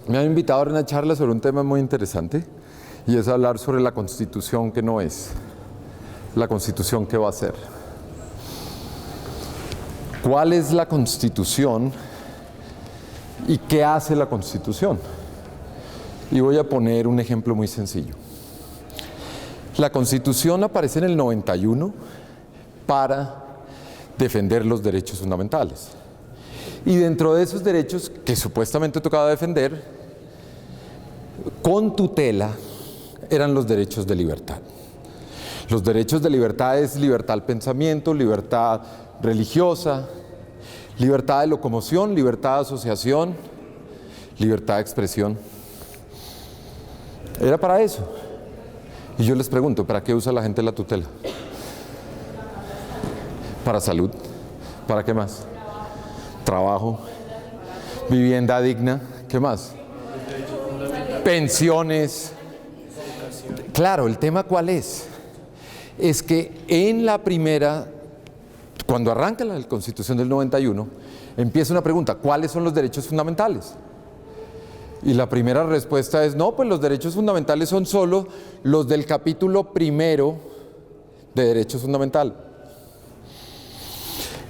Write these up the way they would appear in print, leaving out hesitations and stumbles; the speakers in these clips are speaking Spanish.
Me han invitado a dar una charla sobre un tema muy interesante y es hablar sobre la Constitución que no es, la Constitución que va a ser. ¿Cuál es la Constitución y qué hace la Constitución? Y voy a poner un ejemplo muy sencillo. La Constitución aparece en el 91 para defender los derechos fundamentales. Y dentro de esos derechos que supuestamente tocaba defender, con tutela, eran los derechos de libertad. Los derechos de libertad es libertad al pensamiento, libertad religiosa, libertad de locomoción, libertad de asociación, libertad de expresión. Era para eso. Y yo les pregunto, ¿para qué usa la gente la tutela? Para salud. ¿Para qué más? Trabajo, vivienda digna, ¿qué más? Pensiones. Claro, el tema ¿cuál es? Es que en la primera, cuando arranca la Constitución del 91, empieza una pregunta, ¿cuáles son los derechos fundamentales? Y la primera respuesta es, no, pues los derechos fundamentales son solo los del capítulo primero de derechos fundamentales.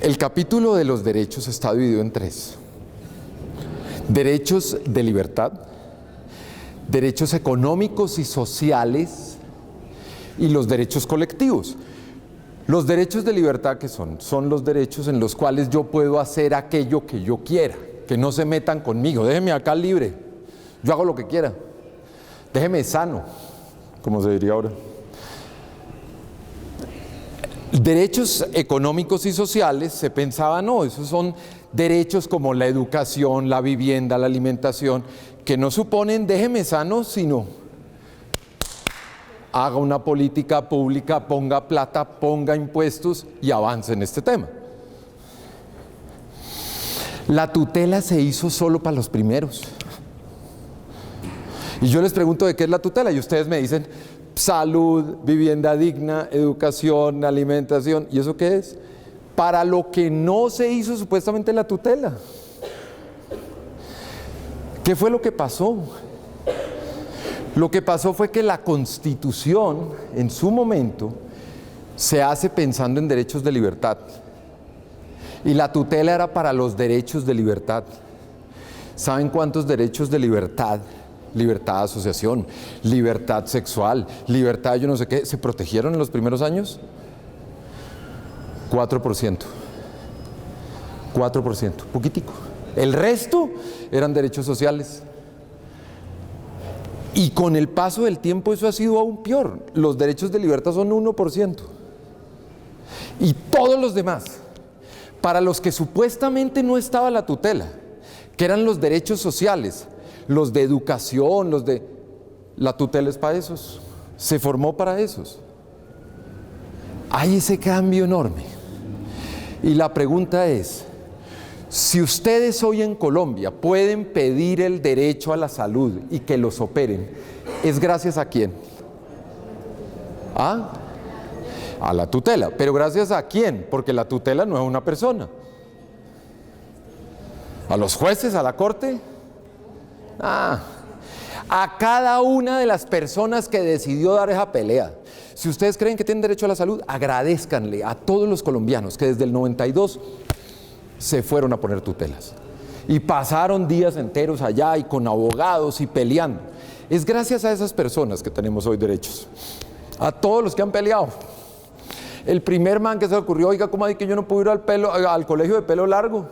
El capítulo de los derechos está dividido en tres: derechos de libertad, derechos económicos y sociales y los derechos colectivos. Los derechos de libertad, ¿qué son? Son los derechos en los cuales yo puedo hacer aquello que yo quiera, que no se metan conmigo, déjeme acá libre, yo hago lo que quiera, déjeme sano, como se diría ahora. Derechos económicos y sociales se pensaba, no, esos son derechos como la educación, la vivienda, la alimentación, que no suponen déjeme sano, sino haga una política pública, ponga plata, ponga impuestos y avance en este tema. La tutela se hizo solo para los primeros. Y yo les pregunto de qué es la tutela y ustedes me dicen salud, vivienda digna, educación, alimentación. ¿Y eso qué es? Para lo que no se hizo supuestamente la tutela. ¿Qué fue lo que pasó? Lo que pasó fue que la Constitución, en su momento, se hace pensando en derechos de libertad. Y la tutela era para los derechos de libertad. ¿Saben cuántos derechos de libertad? Libertad de asociación, libertad sexual, libertad yo no sé qué, ¿se protegieron en los primeros años? 4%. 4%, poquitico. El resto eran derechos sociales. Y con el paso del tiempo eso ha sido aún peor. Los derechos de libertad son 1%. Y todos los demás, para los que supuestamente no estaba la tutela, que eran los derechos sociales, los de educación, los de... La tutela es para esos, se formó para esos. Hay ese cambio enorme. Y la pregunta es, si ustedes hoy en Colombia pueden pedir el derecho a la salud y que los operen, ¿es gracias a quién? ¿Ah? A la tutela. ¿Pero gracias a quién? Porque la tutela no es una persona. ¿A los jueces? ¿A la corte? A cada una de las personas que decidió dar esa pelea. Si ustedes creen que tienen derecho a la salud, agradézcanle a todos los colombianos que desde el 92 se fueron a poner tutelas y pasaron días enteros allá y con abogados y peleando. Es gracias a esas personas que tenemos hoy derechos. A todos los que han peleado. El primer man que se le ocurrió, oiga, ¿cómo hay que yo no puedo ir al colegio de pelo largo?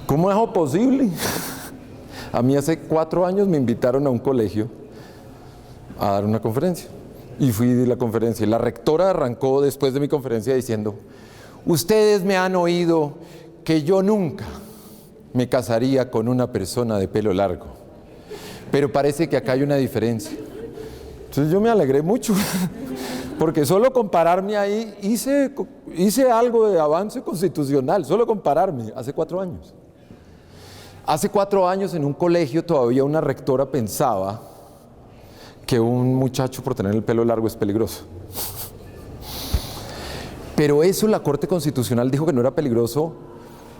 ¿Cómo es eso posible? A mí hace 4 años me invitaron a un colegio a dar una conferencia. Y fui a la conferencia. Y la rectora arrancó después de mi conferencia diciendo, ustedes me han oído que yo nunca me casaría con una persona de pelo largo. Pero parece que acá hay una diferencia. Entonces yo me alegré mucho. Porque solo compararme ahí, hice algo de avance constitucional. Solo compararme, hace 4 años. Hace 4 años en un colegio todavía una rectora pensaba que un muchacho por tener el pelo largo es peligroso. Pero eso la Corte Constitucional dijo que no era peligroso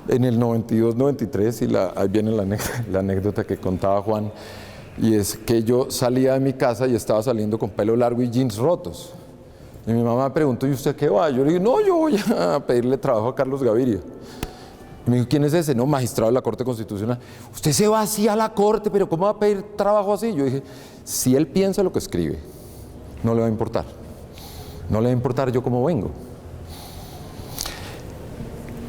En el 92-93, y ahí viene la anécdota que contaba Juan, y es que yo salía de mi casa y estaba saliendo con pelo largo y jeans rotos. Y mi mamá me preguntó, ¿y usted qué va? Yo le dije, no, yo voy a pedirle trabajo a Carlos Gaviria. Y me dijo, ¿quién es ese? No, magistrado de la Corte Constitucional. Usted se va así a la Corte, pero ¿cómo va a pedir trabajo así? Yo dije, si él piensa lo que escribe, no le va a importar. No le va a importar yo cómo vengo.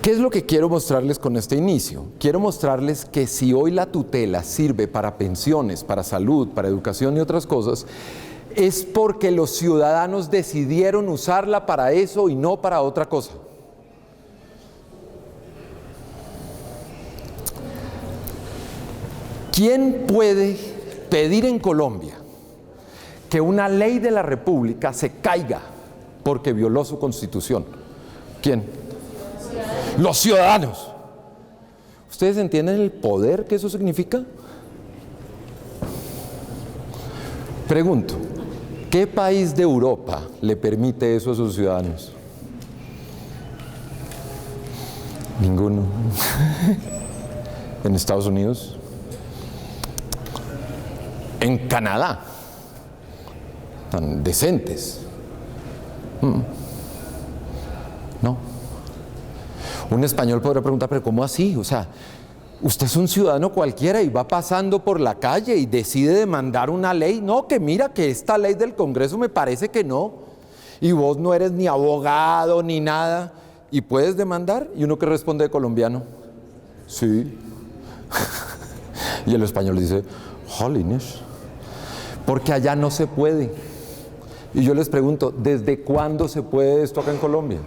¿Qué es lo que quiero mostrarles con este inicio? Quiero mostrarles que si hoy la tutela sirve para pensiones, para salud, para educación y otras cosas, es porque los ciudadanos decidieron usarla para eso y no para otra cosa. ¿Quién puede pedir en Colombia que una ley de la República se caiga porque violó su Constitución? ¿Quién? Los ciudadanos. ¿Ustedes entienden el poder que eso significa? Pregunto, ¿qué país de Europa le permite eso a sus ciudadanos? Ninguno. ¿En Estados Unidos? ¿En Canadá? Tan decentes. No. Un español podrá preguntar, ¿pero cómo así? O sea, usted es un ciudadano cualquiera y va pasando por la calle y decide demandar una ley. No, que mira que esta ley del Congreso me parece que no. Y vos no eres ni abogado ni nada. ¿Y puedes demandar? Y uno que responde de colombiano, sí. Y el español dice, holiness. Porque allá no se puede. Y yo les pregunto, ¿desde cuándo se puede esto acá en Colombia?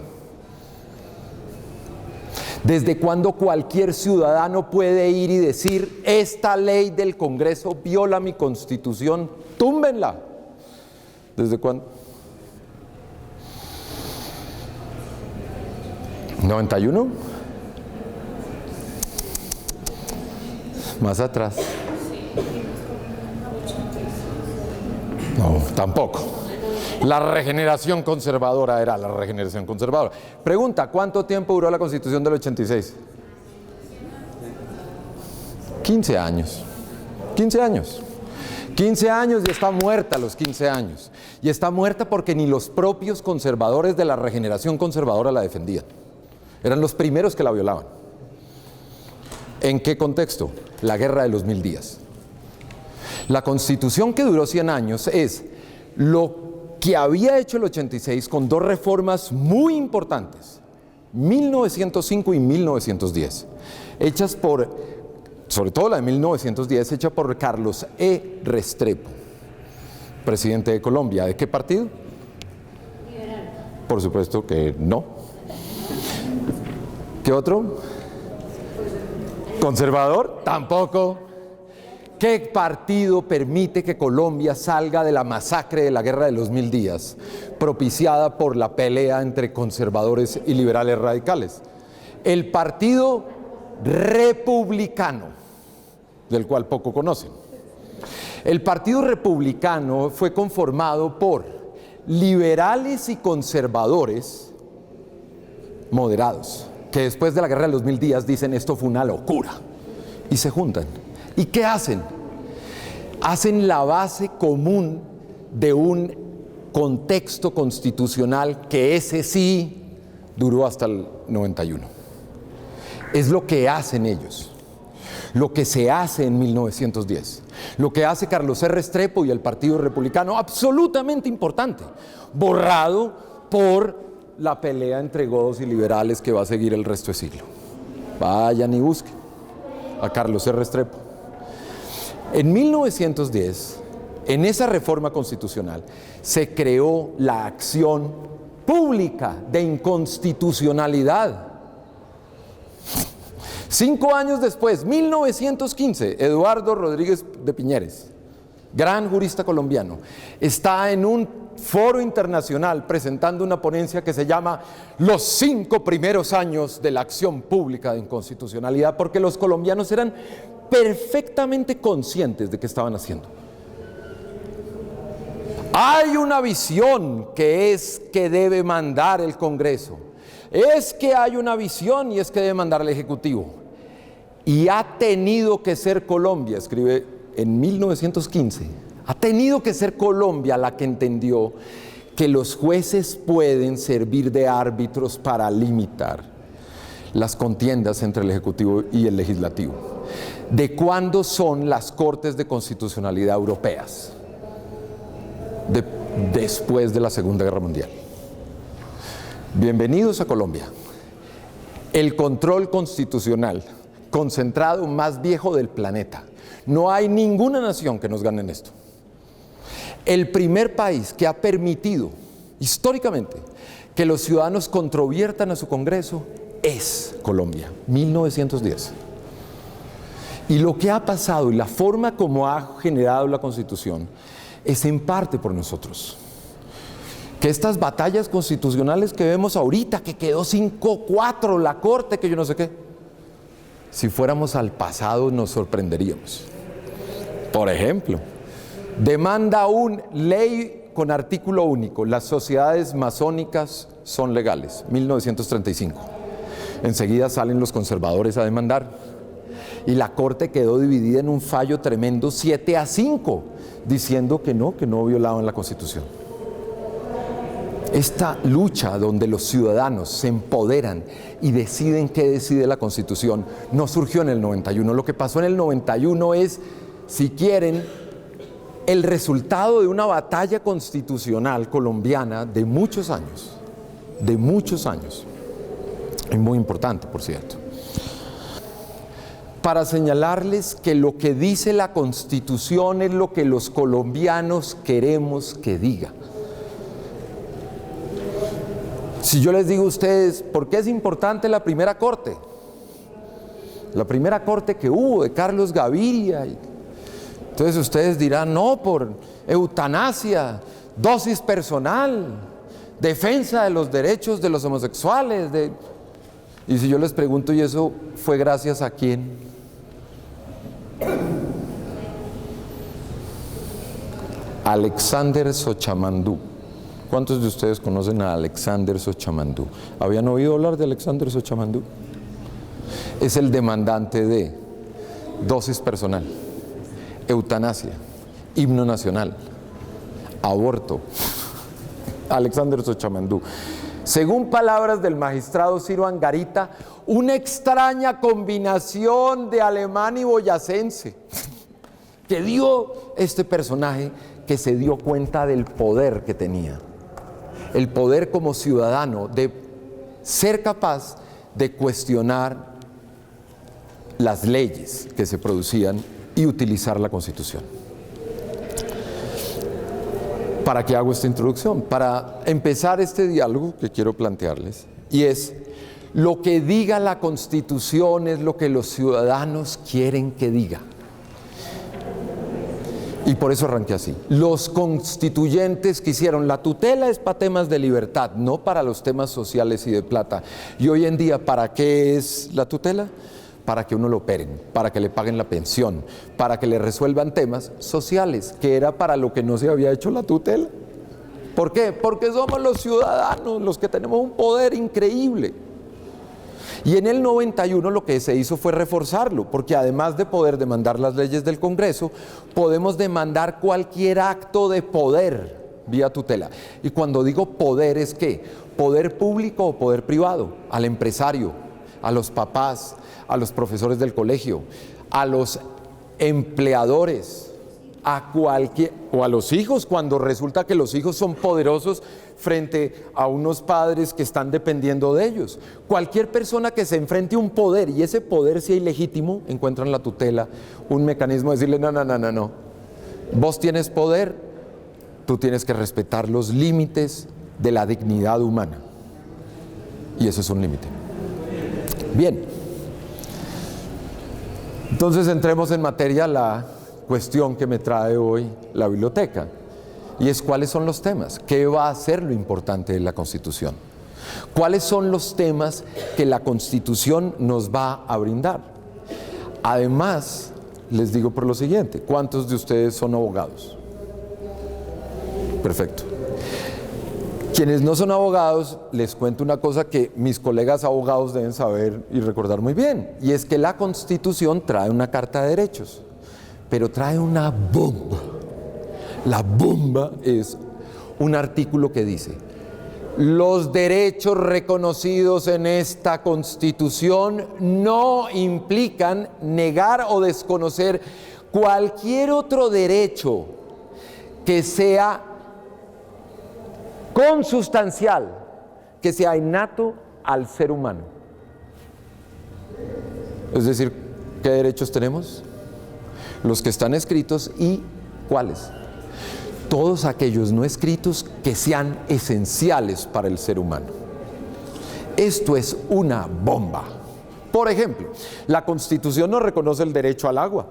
¿Desde cuándo cualquier ciudadano puede ir y decir, esta ley del Congreso viola mi Constitución, túmbenla? ¿Desde cuándo? ¿91? Más atrás. No, tampoco. La regeneración conservadora era la regeneración conservadora. Pregunta, ¿cuánto tiempo duró la Constitución del 86? 15 años. 15 años. 15 años y está muerta a los 15 años. Y está muerta porque ni los propios conservadores de la regeneración conservadora la defendían. Eran los primeros que la violaban. ¿En qué contexto? La Guerra de los 1000 días. La Constitución que duró 100 años es lo que había hecho el 86 con dos reformas muy importantes, 1905 y 1910, hechas por, sobre todo la de 1910, hecha por Carlos E. Restrepo, presidente de Colombia. ¿De qué partido? Liberal. Por supuesto que no. ¿Qué otro? ¿Conservador? Tampoco. ¿Qué partido permite que Colombia salga de la masacre de la Guerra de los 1000 días, propiciada por la pelea entre conservadores y liberales radicales? El Partido Republicano, del cual poco conocen. El Partido Republicano fue conformado por liberales y conservadores moderados, que después de la Guerra de los 1000 días dicen esto fue una locura, y se juntan. ¿Y qué hacen? Hacen la base común de un contexto constitucional que ese sí duró hasta el 91. Es lo que hacen ellos, lo que se hace en 1910, lo que hace Carlos R. Restrepo y el Partido Republicano, absolutamente importante, borrado por la pelea entre godos y liberales que va a seguir el resto del siglo. Vayan y busquen a Carlos R. Restrepo. En 1910, en esa reforma constitucional, se creó la acción pública de inconstitucionalidad. 5 años después, 1915, Eduardo Rodríguez de Piñeres, gran jurista colombiano, está en un foro internacional presentando una ponencia que se llama Los 5 primeros años de la acción pública de inconstitucionalidad, porque los colombianos eran perfectamente conscientes de qué estaban haciendo. Hay una visión que es que debe mandar el Congreso. Es que hay una visión y es que debe mandar al Ejecutivo. Y ha tenido que ser Colombia, escribe en 1915, ha tenido que ser Colombia la que entendió que los jueces pueden servir de árbitros para limitar las contiendas entre el Ejecutivo y el Legislativo. ¿De cuándo son las Cortes de Constitucionalidad europeas? Después de la Segunda Guerra Mundial. Bienvenidos a Colombia. El control constitucional concentrado más viejo del planeta. No hay ninguna nación que nos gane en esto. El primer país que ha permitido, históricamente, que los ciudadanos controviertan a su Congreso es Colombia, 1910. Y lo que ha pasado y la forma como ha generado la Constitución es en parte por nosotros. Que estas batallas constitucionales que vemos ahorita, que quedó 5-4 la Corte, que yo no sé qué, si fuéramos al pasado nos sorprenderíamos. Por ejemplo, demanda una ley con artículo único: las sociedades masónicas son legales, 1935. Enseguida salen los conservadores a demandar y la Corte quedó dividida en un fallo tremendo, 7-5, diciendo que no violaban la Constitución. Esta lucha donde los ciudadanos se empoderan y deciden qué decide la Constitución no surgió en el 91. Lo que pasó en el 91 es, si quieren, el resultado de una batalla constitucional colombiana de muchos años, y muy importante, por cierto, para señalarles que lo que dice la Constitución es lo que los colombianos queremos que diga. Si yo les digo a ustedes, ¿por qué es importante la primera corte? La primera corte que hubo de Carlos Gaviria. Entonces ustedes dirán, no, por eutanasia, dosis personal, defensa de los derechos de los homosexuales. Y si yo les pregunto, ¿y eso fue gracias a quién? Alexander Sochamandú. ¿Cuántos de ustedes conocen a Alexander Sochamandú? ¿Habían oído hablar de Alexander Sochamandú? Es el demandante de dosis personal, eutanasia, himno nacional, aborto. Alexander Sochamandú. Según palabras del magistrado Ciro Angarita, una extraña combinación de alemán y boyacense que dio este personaje, que se dio cuenta del poder que tenía. El poder como ciudadano de ser capaz de cuestionar las leyes que se producían y utilizar la Constitución. ¿Para qué hago esta introducción? Para empezar este diálogo que quiero plantearles, y es: lo que diga la Constitución es lo que los ciudadanos quieren que diga. Y por eso arranqué así. Los constituyentes quisieron, la tutela es para temas de libertad, no para los temas sociales y de plata. Y hoy en día, ¿para qué es la tutela? Para que uno lo operen, para que le paguen la pensión, para que le resuelvan temas sociales, que era para lo que no se había hecho la tutela. ¿Por qué? Porque somos los ciudadanos los que tenemos un poder increíble. Y en el 91 lo que se hizo fue reforzarlo, porque además de poder demandar las leyes del Congreso, podemos demandar cualquier acto de poder vía tutela. Y cuando digo poder, ¿es qué? Poder público o poder privado, al empresario, a los papás, a los profesores del colegio, a los empleadores, a cualquier, o a los hijos, cuando resulta que los hijos son poderosos frente a unos padres que están dependiendo de ellos. Cualquier persona que se enfrente a un poder y ese poder sea ilegítimo, encuentra en la tutela un mecanismo de decirle: no, vos tienes poder, tú tienes que respetar los límites de la dignidad humana, y eso es un límite. Bien, entonces entremos en materia. La cuestión que me trae hoy la biblioteca, y es: ¿cuáles son los temas? ¿Qué va a ser lo importante de la Constitución? ¿Cuáles son los temas que la Constitución nos va a brindar? Además, les digo por lo siguiente: ¿cuántos de ustedes son abogados? Perfecto. Quienes no son abogados, les cuento una cosa que mis colegas abogados deben saber y recordar muy bien, y es que la Constitución trae una carta de derechos, pero trae una bomba. La bomba es un artículo que dice: los derechos reconocidos en esta Constitución no implican negar o desconocer cualquier otro derecho que sea consustancial, que sea innato al ser humano. Es decir, ¿qué derechos tenemos? Los que están escritos y ¿cuáles? Todos aquellos no escritos que sean esenciales para el ser humano. Esto es una bomba. Por ejemplo, la Constitución no reconoce el derecho al agua.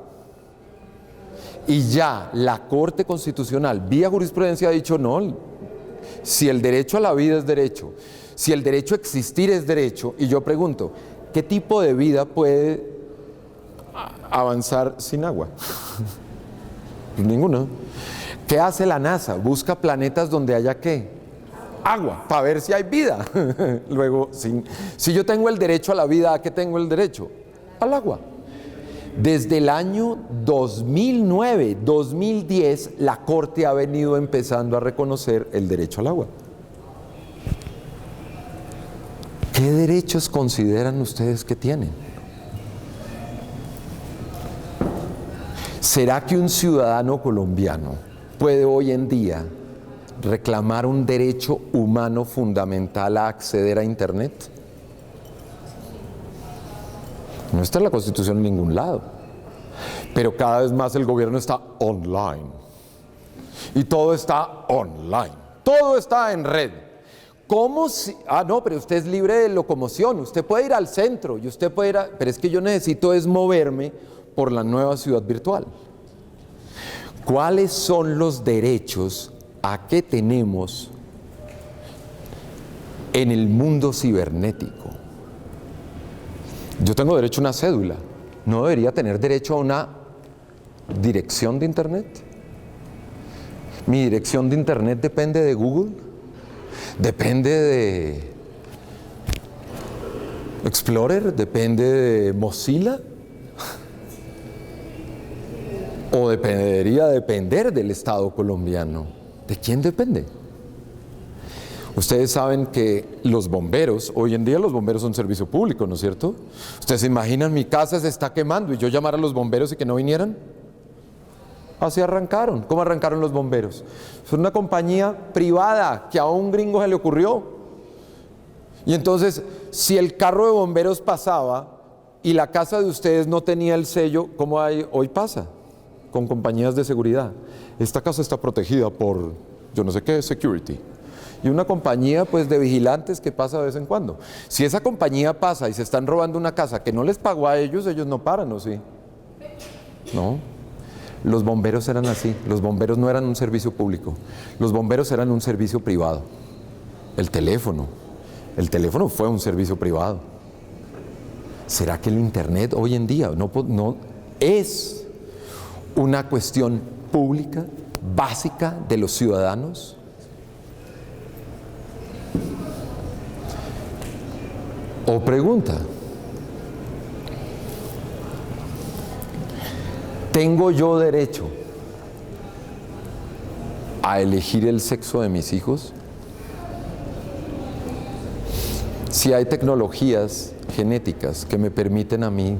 Y ya la Corte Constitucional, vía jurisprudencia, ha dicho no. Si el derecho a la vida es derecho, si el derecho a existir es derecho, y yo pregunto, ¿qué tipo de vida puede avanzar sin agua? Ninguna. ¿Qué hace la NASA? Busca planetas donde haya ¿qué? Agua, para ver si hay vida. Luego, si yo tengo el derecho a la vida, ¿a qué tengo el derecho? Al agua. Desde el año 2009, 2010, la Corte ha venido empezando a reconocer el derecho al agua. ¿Qué derechos consideran ustedes que tienen? ¿Será que un ciudadano colombiano puede hoy en día reclamar un derecho humano fundamental a acceder a Internet? No está en la Constitución en ningún lado. Pero cada vez más el gobierno está online. Y todo está online. Todo está en red. ¿Cómo si? No, pero usted es libre de locomoción. Usted puede ir al centro y usted puede ir a... Pero es que yo necesito es moverme por la nueva ciudad virtual. ¿Cuáles son los derechos a que tenemos en el mundo cibernético? Yo tengo derecho a una cédula. ¿No debería tener derecho a una dirección de Internet? ¿Mi dirección de Internet depende de Google? ¿Depende de Explorer? ¿Depende de Mozilla? ¿O debería depender del Estado colombiano? ¿De quién depende? Ustedes saben que los bomberos, hoy en día los bomberos son servicio público, ¿no es cierto? ¿Ustedes se imaginan mi casa se está quemando y yo llamar a los bomberos y que no vinieran? Así arrancaron. ¿Cómo arrancaron los bomberos? Es una compañía privada que a un gringo se le ocurrió. Y entonces, si el carro de bomberos pasaba y la casa de ustedes no tenía el sello, ¿cómo hoy pasa? Con compañías de seguridad. Esta casa está protegida por, yo no sé qué, security. Y una compañía pues de vigilantes que pasa de vez en cuando. Si esa compañía pasa y se están robando una casa que no les pagó a ellos, ellos no paran, ¿o sí? No. Los bomberos eran así. Los bomberos no eran un servicio público. Los bomberos eran un servicio privado. El teléfono fue un servicio privado. ¿Será que el Internet hoy en día no es una cuestión pública, básica de los ciudadanos? O pregunta, ¿tengo yo derecho a elegir el sexo de mis hijos? Si hay tecnologías genéticas que me permiten a mí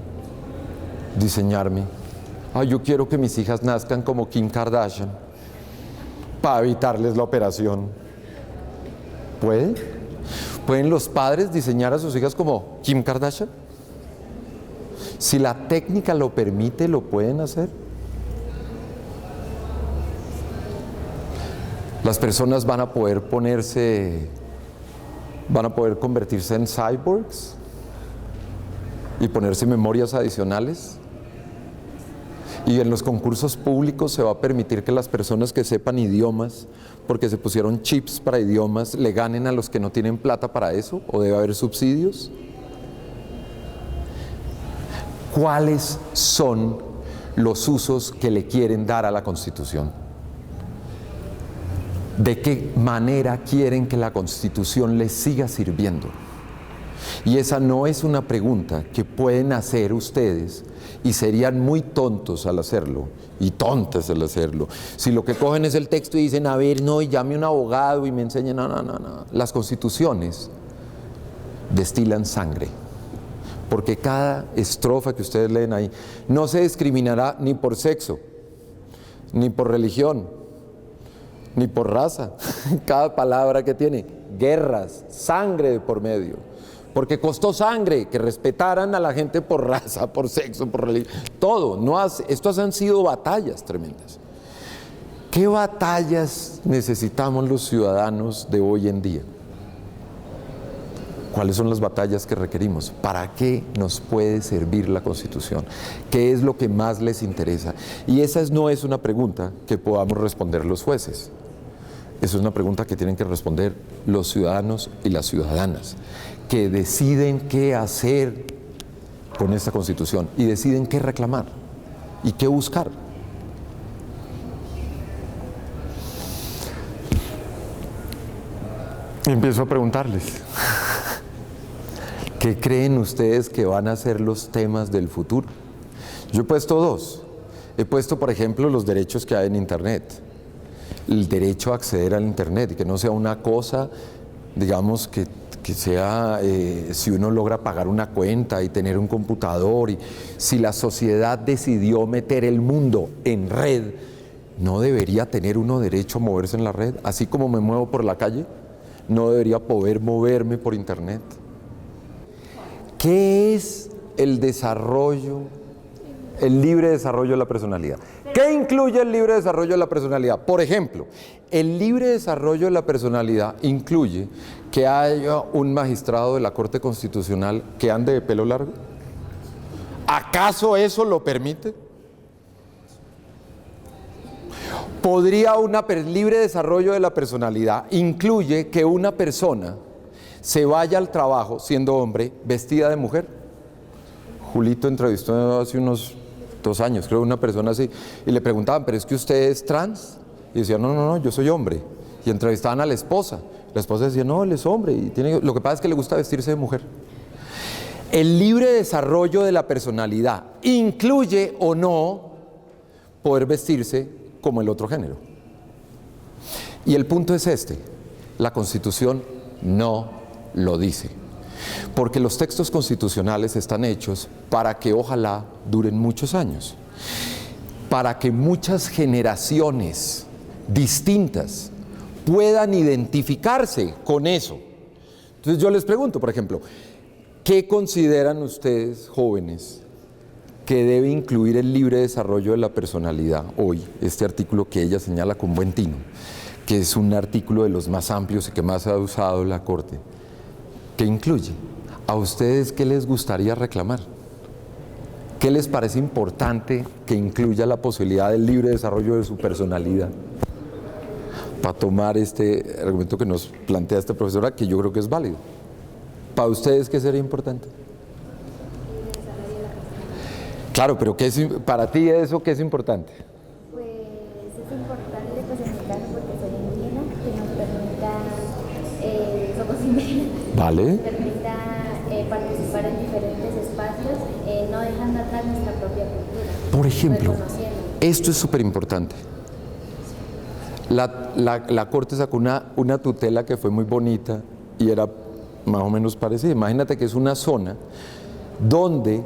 diseñarme, yo quiero que mis hijas nazcan como Kim Kardashian para evitarles la operación. ¿Puede? ¿Pueden los padres diseñar a sus hijas como Kim Kardashian? Si la técnica lo permite, ¿lo pueden hacer? Las personas van a poder convertirse en cyborgs y ponerse memorias adicionales. Y en los concursos públicos se va a permitir que las personas que sepan idiomas, porque se pusieron chips para idiomas, le ganen a los que no tienen plata para eso, o debe haber subsidios. ¿Cuáles son los usos que le quieren dar a la Constitución? ¿De qué manera quieren que la Constitución les siga sirviendo? Y esa no es una pregunta que pueden hacer ustedes, y serían muy tontos al hacerlo, y tontas al hacerlo. Si lo que cogen es el texto y dicen, a ver, no, y llame a un abogado y me enseñen, no. Las constituciones destilan sangre, porque cada estrofa que ustedes leen ahí no se discriminará ni por sexo, ni por religión, ni por raza. Cada palabra que tiene, guerras, sangre de por medio, porque costó sangre que respetaran a la gente por raza, por sexo, por religión, todo. Estos han sido batallas tremendas. ¿Qué batallas necesitamos los ciudadanos de hoy en día? ¿Cuáles son las batallas que requerimos? ¿Para qué nos puede servir la Constitución? ¿Qué es lo que más les interesa? Y esa no es una pregunta que podamos responder los jueces. Esa es una pregunta que tienen que responder los ciudadanos y las ciudadanas, que deciden qué hacer con esta Constitución y deciden qué reclamar y qué buscar. Y empiezo a preguntarles, ¿qué creen ustedes que van a ser los temas del futuro? Yo he puesto dos. He puesto, por ejemplo, los derechos que hay en Internet. El derecho a acceder al Internet, y que no sea una cosa, digamos, que sea, si uno logra pagar una cuenta y tener un computador, y si la sociedad decidió meter el mundo en red, ¿no debería tener uno derecho a moverse en la red? Así como me muevo por la calle, ¿no debería poder moverme por Internet? ¿Qué es el desarrollo, el libre desarrollo de la personalidad? ¿Qué incluye el libre desarrollo de la personalidad? Por ejemplo, el libre desarrollo de la personalidad incluye que haya un magistrado de la Corte Constitucional que ande de pelo largo. ¿Acaso eso lo permite? ¿Podría libre desarrollo de la personalidad incluye que una persona se vaya al trabajo, siendo hombre, vestida de mujer? Julito entrevistó hace unos 2 años, creo, una persona así, y le preguntaban, ¿pero es que usted es trans? Y decía, no, yo soy hombre. Y entrevistaban a la esposa. La esposa decía, no, él es hombre, y lo que pasa es que le gusta vestirse de mujer. El libre desarrollo de la personalidad incluye o no poder vestirse como el otro género. Y el punto es este: la Constitución no lo dice, porque los textos constitucionales están hechos para que ojalá duren muchos años, para que muchas generaciones distintas puedan identificarse con eso. Entonces yo les pregunto, por ejemplo, ¿qué consideran ustedes, jóvenes, que debe incluir el libre desarrollo de la personalidad hoy? Este artículo que ella señala con buen tino, que es un artículo de los más amplios y que más ha usado la Corte. ¿Qué incluye? ¿A ustedes qué les gustaría reclamar? ¿Qué les parece importante que incluya la posibilidad del libre desarrollo de su personalidad? Para tomar este argumento que nos plantea esta profesora, que yo creo que es válido. ¿Para ustedes qué sería importante? Claro, pero para ti eso qué es importante? Pues es importante, pues en mi caso, porque soy indígena, que nos permita, somos indígenas, Vale. nos permita participar en diferentes espacios, no dejando atrás nuestra propia cultura. Por ejemplo, reconociendo. esto es súper importante. La Corte sacó una tutela que fue muy bonita y era más o menos parecida. Imagínate que es una zona donde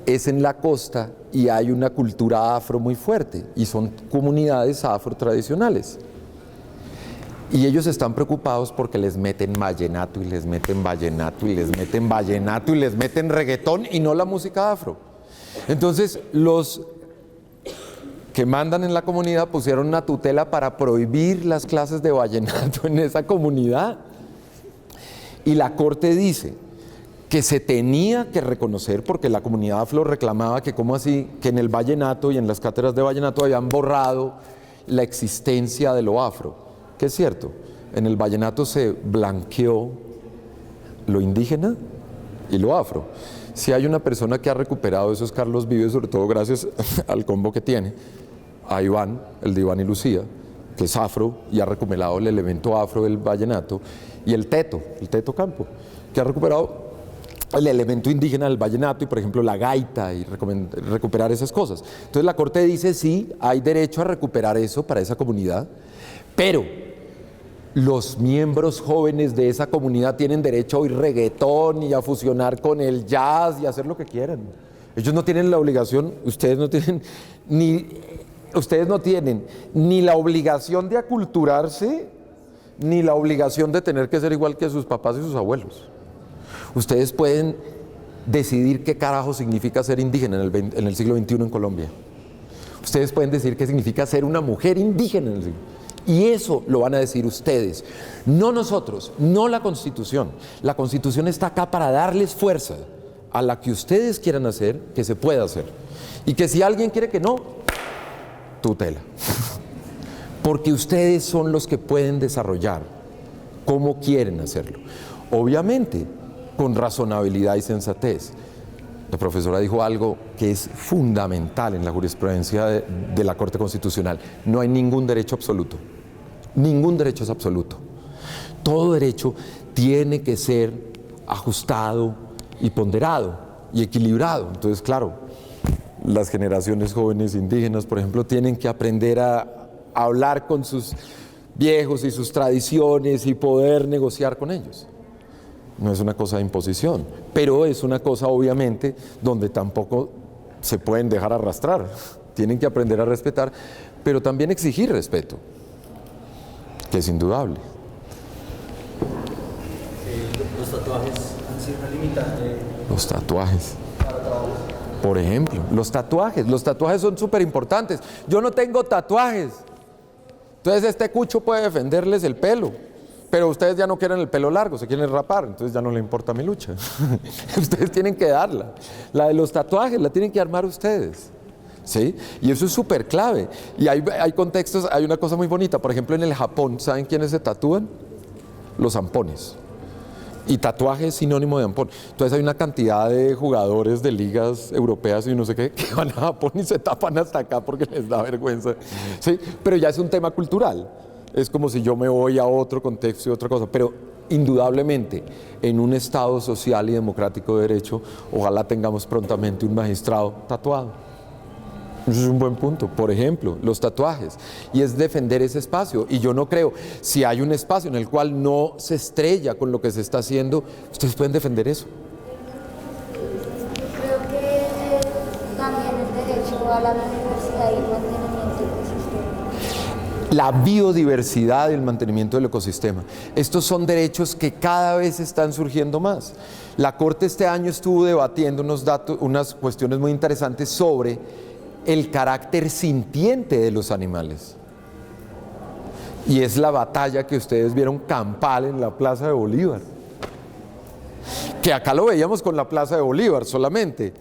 es en la costa y hay una cultura afro muy fuerte y son comunidades afro tradicionales. Y ellos están preocupados porque les meten vallenato y les meten vallenato y les meten vallenato y les meten reggaetón y no la música afro. Entonces los que mandan en la comunidad pusieron una tutela para prohibir las clases de vallenato en esa comunidad. Y la Corte dice que se tenía que reconocer, porque la comunidad afro reclamaba que cómo así, que en el vallenato y en las cátedras de vallenato habían borrado la existencia de lo afro, que es cierto, en el vallenato se blanqueó lo indígena y lo afro. Si hay una persona que ha recuperado eso es Carlos Vives, sobre todo gracias al combo que tiene, a Iván, el de Iván y Lucía, que es afro y ha recuperado el elemento afro del vallenato, y el teto campo, que ha recuperado el elemento indígena del vallenato y, por ejemplo, la gaita, y recuperar esas cosas. Entonces la Corte dice, sí, hay derecho a recuperar eso para esa comunidad, pero los miembros jóvenes de esa comunidad tienen derecho a oír reggaetón y a fusionar con el jazz y a hacer lo que quieran. Ellos no tienen la obligación, ustedes no tienen ni la obligación de aculturarse, ni la obligación de tener que ser igual que sus papás y sus abuelos. Ustedes pueden decidir qué carajo significa ser indígena en el siglo XXI en Colombia. Ustedes pueden decir qué significa ser una mujer indígena en el siglo. Y eso lo van a decir ustedes, no nosotros, no la Constitución. La Constitución está acá para darles fuerza a la que ustedes quieran hacer, que se pueda hacer. Y que si alguien quiere que no, tutela. Porque ustedes son los que pueden desarrollar cómo quieren hacerlo. Obviamente, con razonabilidad y sensatez. La profesora dijo algo que es fundamental en la jurisprudencia de la Corte Constitucional. No hay ningún derecho absoluto. Ningún derecho es absoluto. Todo derecho tiene que ser ajustado y ponderado y equilibrado. Entonces, claro, las generaciones jóvenes indígenas, por ejemplo, tienen que aprender a hablar con sus viejos y sus tradiciones y poder negociar con ellos. No es una cosa de imposición, pero es una cosa, obviamente, donde tampoco se pueden dejar arrastrar. Tienen que aprender a respetar, pero también exigir respeto, que es indudable. ¿Los tatuajes han sido una limitante? Los tatuajes. Por ejemplo, los tatuajes son súper importantes. Yo no tengo tatuajes. Entonces este cucho puede defenderles el pelo. Pero ustedes ya no quieren el pelo largo, se quieren rapar, entonces ya no le importa mi lucha. Ustedes tienen que darla. La de los tatuajes la tienen que armar ustedes. ¿Sí? Y eso es súper clave. Y hay contextos, hay una cosa muy bonita. Por ejemplo, en el Japón, ¿saben quiénes se tatúan? Los zampones. Y tatuaje es sinónimo de ampón. Entonces hay una cantidad de jugadores de ligas europeas y no sé qué, que van a Japón y se tapan hasta acá porque les da vergüenza. ¿Sí? Pero ya es un tema cultural. Es como si yo me voy a otro contexto y otra cosa, pero indudablemente en un Estado social y democrático de derecho, ojalá tengamos prontamente un magistrado tatuado. Eso es un buen punto. Por ejemplo, los tatuajes, y es defender ese espacio. Y yo no creo, si hay un espacio en el cual no se estrella con lo que se está haciendo, ustedes pueden defender eso. Creo que también el derecho a la biodiversidad y el mantenimiento del ecosistema. La biodiversidad y el mantenimiento del ecosistema. Estos son derechos que cada vez están surgiendo más. La Corte este año estuvo debatiendo unas cuestiones muy interesantes sobre el carácter sintiente de los animales. Y es la batalla que ustedes vieron campal en la Plaza de Bolívar. Que acá lo veíamos con la Plaza de Bolívar solamente.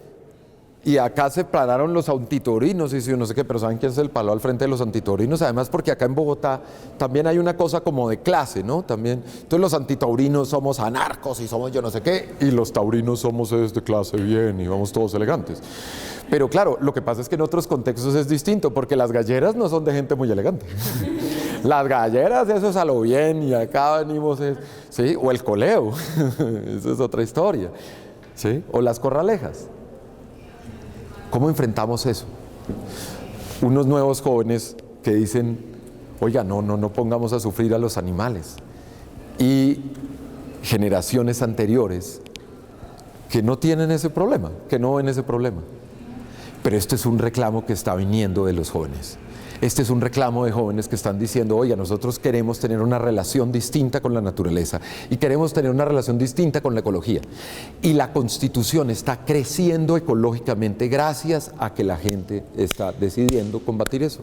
Y acá se pararon los antitaurinos y no sé qué, pero ¿saben quién es el palo al frente de los antitaurinos? Además, porque acá en Bogotá también hay una cosa como de clase, ¿no? También, entonces los antitaurinos somos anarcos y somos yo no sé qué, y los taurinos somos de clase bien y vamos todos elegantes. Pero claro, lo que pasa es que en otros contextos es distinto, porque las galleras no son de gente muy elegante. Las galleras, eso es a lo bien, y acá venimos, ¿sí? O el coleo, eso es otra historia, ¿sí? O las corralejas. ¿Cómo enfrentamos eso? Unos nuevos jóvenes que dicen, oiga, no pongamos a sufrir a los animales. Y generaciones anteriores que no tienen ese problema, que no ven ese problema. Pero este es un reclamo que está viniendo de los jóvenes. Este es un reclamo de jóvenes que están diciendo, oiga, nosotros queremos tener una relación distinta con la naturaleza y queremos tener una relación distinta con la ecología. Y la Constitución está creciendo ecológicamente gracias a que la gente está decidiendo combatir eso.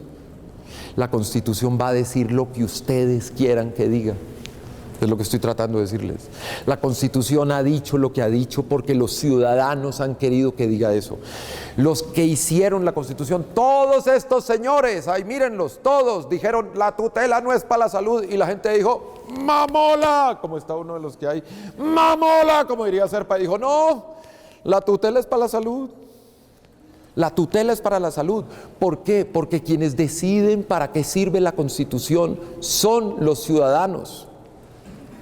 La Constitución va a decir lo que ustedes quieran que diga. Es lo que estoy tratando de decirles. La Constitución ha dicho lo que ha dicho porque los ciudadanos han querido que diga eso. Los que hicieron la Constitución, todos estos señores, ahí mírenlos, todos dijeron la tutela no es para la salud, y la gente dijo mamola, como está uno de los que hay, mamola, como diría Serpa, y dijo no, la tutela es para la salud. La tutela es para la salud. ¿Por qué? Porque quienes deciden para qué sirve la Constitución son los ciudadanos.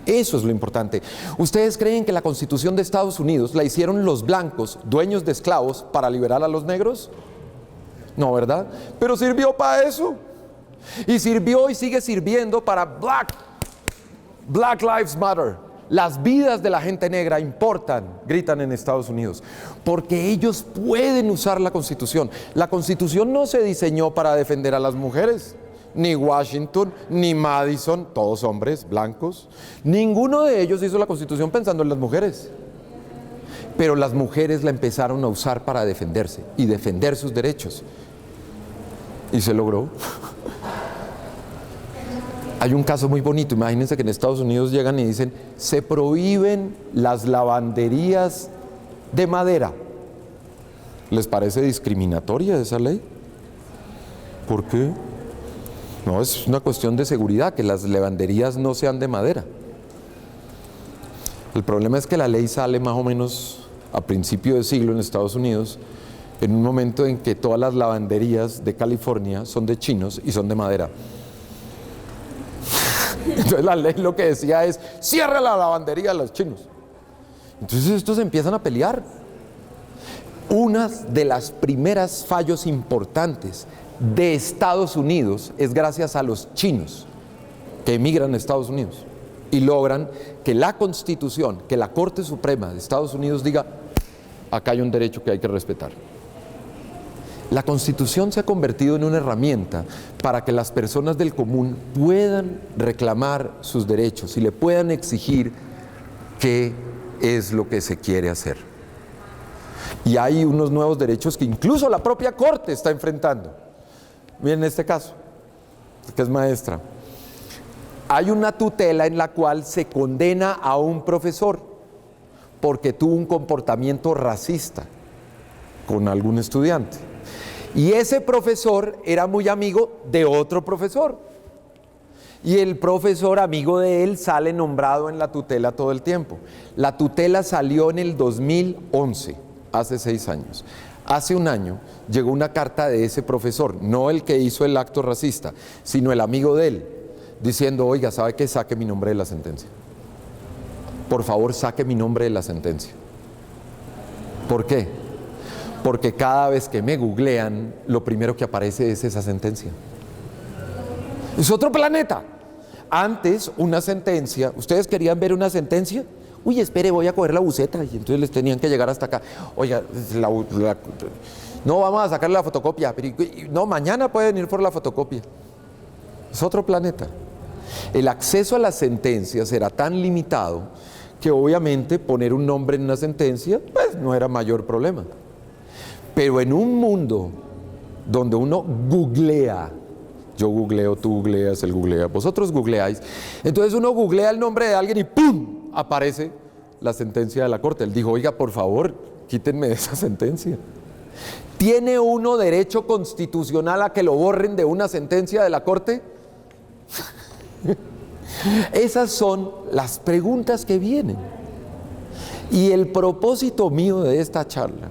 Eso es lo importante. ¿Ustedes creen que la Constitución de Estados Unidos la hicieron los blancos, dueños de esclavos, para liberar a los negros? No, ¿verdad? Pero sirvió para eso. Y sirvió y sigue sirviendo para Black Lives Matter. Las vidas de la gente negra importan, gritan en Estados Unidos, porque ellos pueden usar la Constitución. La Constitución no se diseñó para defender a las mujeres, ni Washington, ni Madison, todos hombres blancos. Ninguno de ellos hizo la Constitución pensando en las mujeres. Pero las mujeres la empezaron a usar para defenderse y defender sus derechos. Y se logró. Hay un caso muy bonito, imagínense que en Estados Unidos llegan y dicen, se prohíben las lavanderías de madera. ¿Les parece discriminatoria esa ley? ¿Por qué? No, es una cuestión de seguridad, que las lavanderías no sean de madera. El problema es que la ley sale más o menos a principio de siglo en Estados Unidos, en un momento en que todas las lavanderías de California son de chinos y son de madera. Entonces la ley lo que decía es, cierra la lavandería a los chinos. Entonces estos empiezan a pelear. Una de las primeras fallos importantes de Estados Unidos es gracias a los chinos que emigran a Estados Unidos y logran que la Constitución, que la Corte Suprema de Estados Unidos diga, acá hay un derecho que hay que respetar. La Constitución se ha convertido en una herramienta para que las personas del común puedan reclamar sus derechos y le puedan exigir qué es lo que se quiere hacer. Y hay unos nuevos derechos que incluso la propia Corte está enfrentando. Miren este caso, que es maestra. Hay una tutela en la cual se condena a un profesor porque tuvo un comportamiento racista con algún estudiante. Y ese profesor era muy amigo de otro profesor. Y el profesor amigo de él sale nombrado en la tutela todo el tiempo. La tutela salió en el 2011, hace 6 años. Hace un año llegó una carta de ese profesor, no el que hizo el acto racista, sino el amigo de él, diciendo, oiga, ¿sabe qué? Saque mi nombre de la sentencia. Por favor, saque mi nombre de la sentencia. ¿Por qué? Porque cada vez que me googlean, lo primero que aparece es esa sentencia. Es otro planeta. Antes, una sentencia, ¿ustedes querían ver una sentencia? Uy, espere, voy a coger la buceta. Y entonces les tenían que llegar hasta acá. Oiga, no, vamos a sacarle la fotocopia. Pero, no, mañana pueden ir por la fotocopia. Es otro planeta. El acceso a las sentencias era tan limitado que obviamente poner un nombre en una sentencia, pues no era mayor problema. Pero en un mundo donde uno googlea, yo googleo, tú googleas, él googlea, vosotros googleáis, entonces uno googlea el nombre de alguien y ¡pum! Aparece la sentencia de la Corte. Él dijo, oiga, por favor, quítenme de esa sentencia. ¿Tiene uno derecho constitucional a que lo borren de una sentencia de la Corte? Esas son las preguntas que vienen. Y el propósito mío de esta charla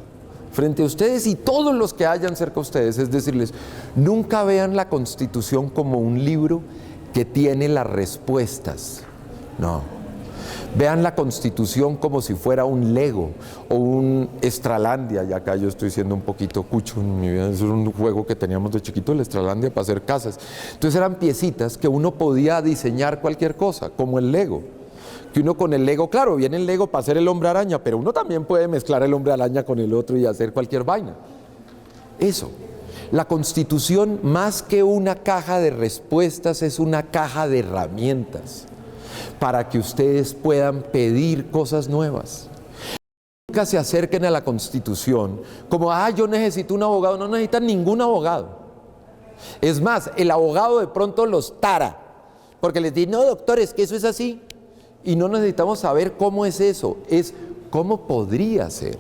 frente a ustedes y todos los que hayan cerca de ustedes es decirles, nunca vean la Constitución como un libro que tiene las respuestas. No. Vean la Constitución como si fuera un Lego o un Estralandia, y acá yo estoy siendo un poquito cucho en mi vida, es un juego que teníamos de chiquito, el Estralandia, para hacer casas. Entonces eran piecitas que uno podía diseñar cualquier cosa, como el Lego. Que uno con el Lego, claro, viene el Lego para hacer el hombre araña, pero uno también puede mezclar el hombre araña con el otro y hacer cualquier vaina. Eso. La Constitución, más que una caja de respuestas, es una caja de herramientas para que ustedes puedan pedir cosas nuevas. Nunca se acerquen a la Constitución como, yo necesito un abogado. No necesitan ningún abogado. Es más, el abogado de pronto los tara, porque les dice, no, doctor, es que eso es así. Y no necesitamos saber cómo es eso, es cómo podría ser.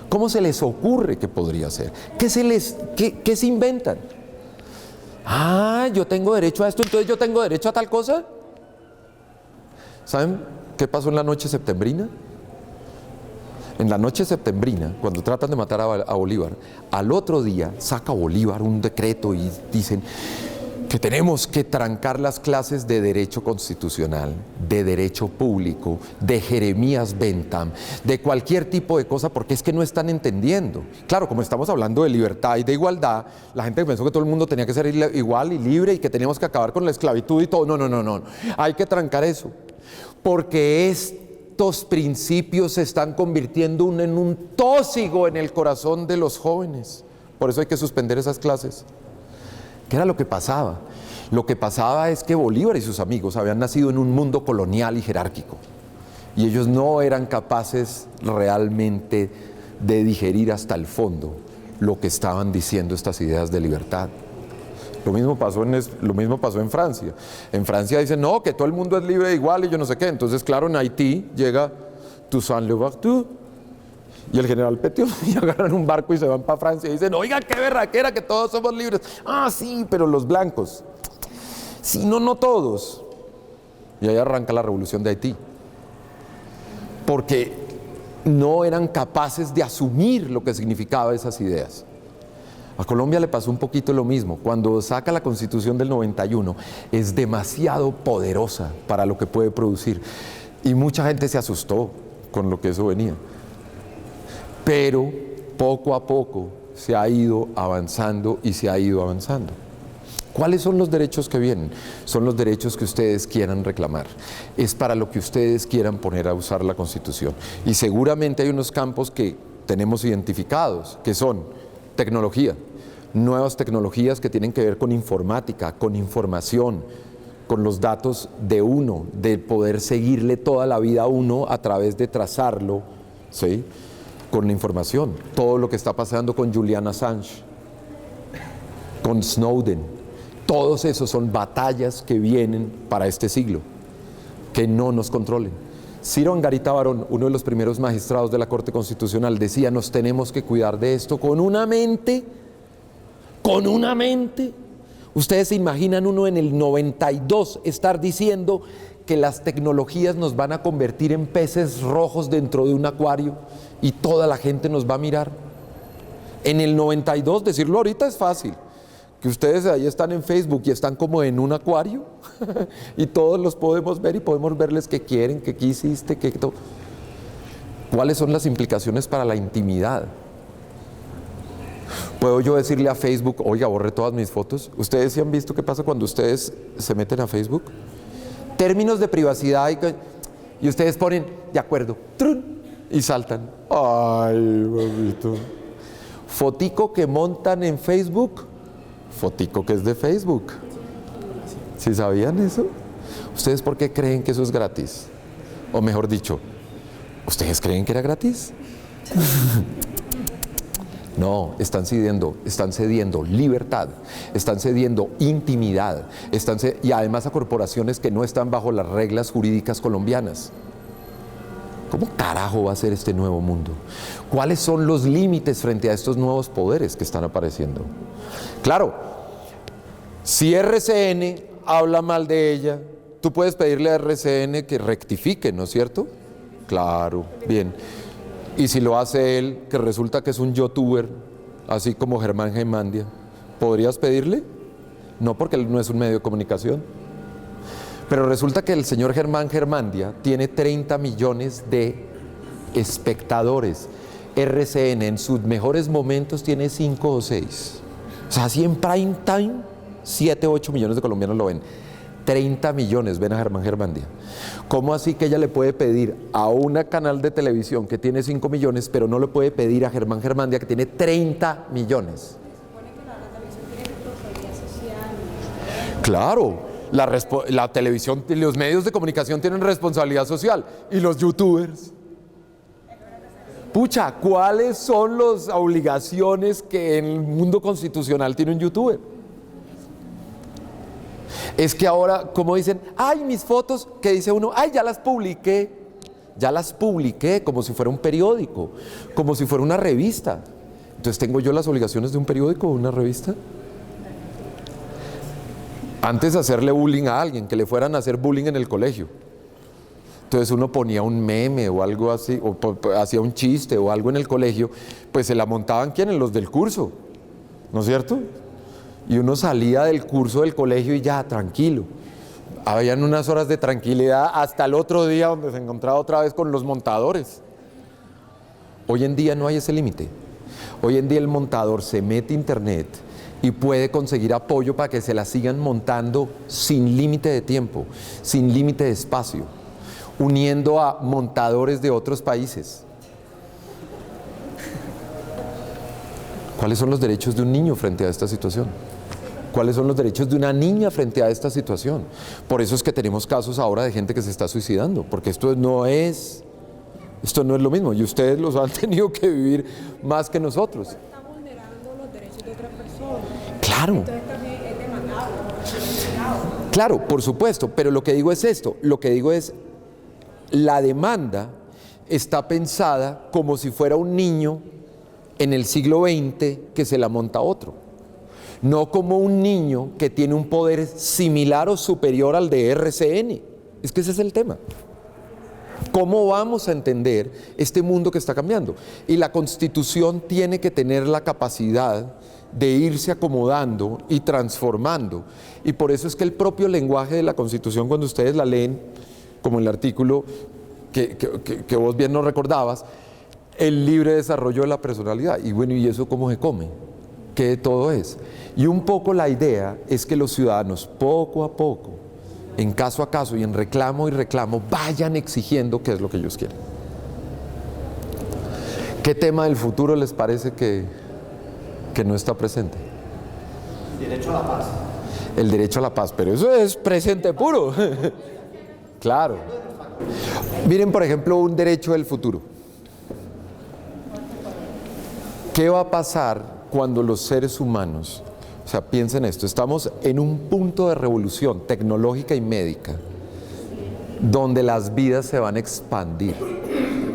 ¿Cómo se les ocurre que podría ser? ¿Qué se inventan? Yo tengo derecho a esto, entonces yo tengo derecho a tal cosa. ¿Saben qué pasó en la noche septembrina? En la noche septembrina, cuando tratan de matar a Bolívar, al otro día saca Bolívar un decreto y dicen que tenemos que trancar las clases de derecho constitucional, de derecho público, de Jeremías Bentham, de cualquier tipo de cosa, porque es que no están entendiendo. Claro, como estamos hablando de libertad y de igualdad, la gente pensó que todo el mundo tenía que ser igual y libre y que teníamos que acabar con la esclavitud y todo. No. Hay que trancar eso, porque estos principios se están convirtiendo en un tóxico en el corazón de los jóvenes. Por eso hay que suspender esas clases. ¿Qué era lo que pasaba? Lo que pasaba es que Bolívar y sus amigos habían nacido en un mundo colonial y jerárquico, y ellos no eran capaces realmente de digerir hasta el fondo lo que estaban diciendo estas ideas de libertad. Lo mismo pasó en Francia. En Francia dicen, no, que todo el mundo es libre e igual y yo no sé qué. Entonces, claro, en Haití llega Toussaint Louverture y el general Petiot, y agarran un barco y se van para Francia y dicen, oiga, qué berraquera, que todos somos libres. Ah, sí, pero los blancos. Sí, no todos. Y ahí arranca la revolución de Haití. Porque no eran capaces de asumir lo que significaba esas ideas. A Colombia le pasó un poquito lo mismo. Cuando saca la Constitución del 91, es demasiado poderosa para lo que puede producir. Y mucha gente se asustó con lo que eso venía. Pero poco a poco se ha ido avanzando y se ha ido avanzando. ¿Cuáles son los derechos que vienen? Son los derechos que ustedes quieran reclamar. Es para lo que ustedes quieran poner a usar la Constitución. Y seguramente hay unos campos que tenemos identificados, que son tecnología, nuevas tecnologías que tienen que ver con informática, con información, con los datos de uno, de poder seguirle toda la vida a uno a través de trazarlo, ¿sí?, con la información. Todo lo que está pasando con Julian Assange, con Snowden, todos esos son batallas que vienen para este siglo, que no nos controlen. Ciro Angarita Barón, uno de los primeros magistrados de la Corte Constitucional, decía, nos tenemos que cuidar de esto con una mente. Ustedes se imaginan uno en el 92 estar diciendo que las tecnologías nos van a convertir en peces rojos dentro de un acuario y toda la gente nos va a mirar. En el 92, decirlo ahorita es fácil, que ustedes ahí están en Facebook y están como en un acuario y todos los podemos ver y podemos verles qué quieren, qué hiciste, qué todo. ¿Cuáles son las implicaciones para la intimidad? ¿Puedo yo decirle a Facebook, oiga, borre todas mis fotos? ¿Ustedes sí han visto qué pasa cuando ustedes se meten a Facebook? Términos de privacidad y ustedes ponen, de acuerdo, ¡trun!, y saltan. Ay, mamito. Fotico que montan en Facebook, fotico que es de Facebook. ¿Sí sabían eso? ¿Ustedes por qué creen que eso es gratis? O mejor dicho, ¿ustedes creen que era gratis? No, están cediendo libertad, están cediendo intimidad, y además a corporaciones que no están bajo las reglas jurídicas colombianas. ¿Cómo carajo va a ser este nuevo mundo? ¿Cuáles son los límites frente a estos nuevos poderes que están apareciendo? Claro, si RCN habla mal de ella, tú puedes pedirle a RCN que rectifique, ¿no es cierto? Claro, bien. Y si lo hace él, que resulta que es un youtuber, así como Germán Germandia, ¿podrías pedirle? No, porque él no es un medio de comunicación. Pero resulta que el señor Germán Germandia tiene 30 millones de espectadores. RCN en sus mejores momentos tiene 5 o 6. O sea, así en prime time, 7, 8 millones de colombianos lo ven. 30 millones ven a Germán Germandia. ¿Cómo así que ella le puede pedir a una canal de televisión que tiene 5 millones, pero no le puede pedir a Germán Germandia que tiene 30 millones? Se supone que la televisión tiene responsabilidad social. Claro, la televisión, los medios de comunicación tienen responsabilidad social. ¿Y los youtubers? Pucha, ¿cuáles son las obligaciones que en el mundo constitucional tiene un youtuber? Es que ahora, como dicen, ay, mis fotos, que dice uno, ay, ya las publiqué, como si fuera un periódico, como si fuera una revista. Entonces, ¿tengo yo las obligaciones de un periódico o una revista? Antes de hacerle bullying a alguien, que le fueran a hacer bullying en el colegio. Entonces uno ponía un meme o algo así, o hacía un chiste o algo en el colegio, pues se la montaban ¿quiénes? Los del curso, ¿no es cierto? Y uno salía del curso del colegio y ya, tranquilo. Habían unas horas de tranquilidad hasta el otro día donde se encontraba otra vez con los montadores. Hoy en día no hay ese límite. Hoy en día el montador se mete a internet y puede conseguir apoyo para que se la sigan montando sin límite de tiempo, sin límite de espacio, uniendo a montadores de otros países. ¿Cuáles son los derechos de un niño frente a esta situación? ¿Cuáles son los derechos de una niña frente a esta situación? Por eso es que tenemos casos ahora de gente que se está suicidando, porque esto no es lo mismo, y ustedes los han tenido que vivir más que nosotros. Está vulnerando los derechos de otra persona. Claro. Entonces también es demandable. Claro, por supuesto, pero lo que digo es esto, lo que digo es, la demanda está pensada como si fuera un niño en el siglo XX que se la monta a otro, no como un niño que tiene un poder similar o superior al de RCN. Es que ese es el tema. ¿Cómo vamos a entender este mundo que está cambiando? Y la Constitución tiene que tener la capacidad de irse acomodando y transformando. Y por eso es que el propio lenguaje de la Constitución, cuando ustedes la leen, como el artículo que vos bien nos recordabas, el libre desarrollo de la personalidad. Y bueno, ¿y eso cómo se come? ¿Qué de todo es? Y un poco la idea es que los ciudadanos, poco a poco, en caso a caso y en reclamo y reclamo, vayan exigiendo qué es lo que ellos quieren. ¿Qué tema del futuro les parece que no está presente? Derecho a la paz. El derecho a la paz, pero eso es presente puro. Claro. Miren, por ejemplo, un derecho del futuro. ¿Qué va a pasar cuando los seres humanos, o sea, piensen esto, estamos en un punto de revolución tecnológica y médica, donde las vidas se van a expandir?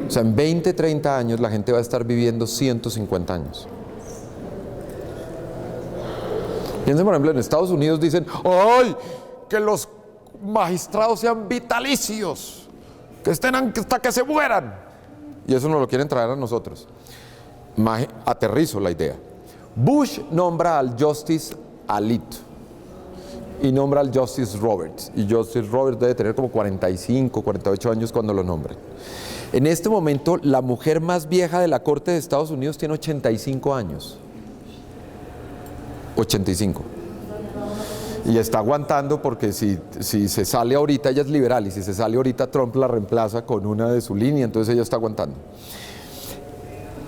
O sea, en 20, 30 años la gente va a estar viviendo 150 años. Piensen, por ejemplo, en Estados Unidos dicen, ¡ay! Que los magistrados sean vitalicios, que estén hasta que se mueran. Y eso nos lo quieren traer a nosotros. Aterrizo la idea. Bush nombra al Justice Alito y nombra al Justice Roberts. Y Justice Roberts debe tener como 45, 48 años cuando lo nombren. En este momento, la mujer más vieja de la Corte de Estados Unidos tiene 85 años. 85. Y está aguantando porque si se sale ahorita, ella es liberal, y si se sale ahorita, Trump la reemplaza con una de su línea, entonces ella está aguantando.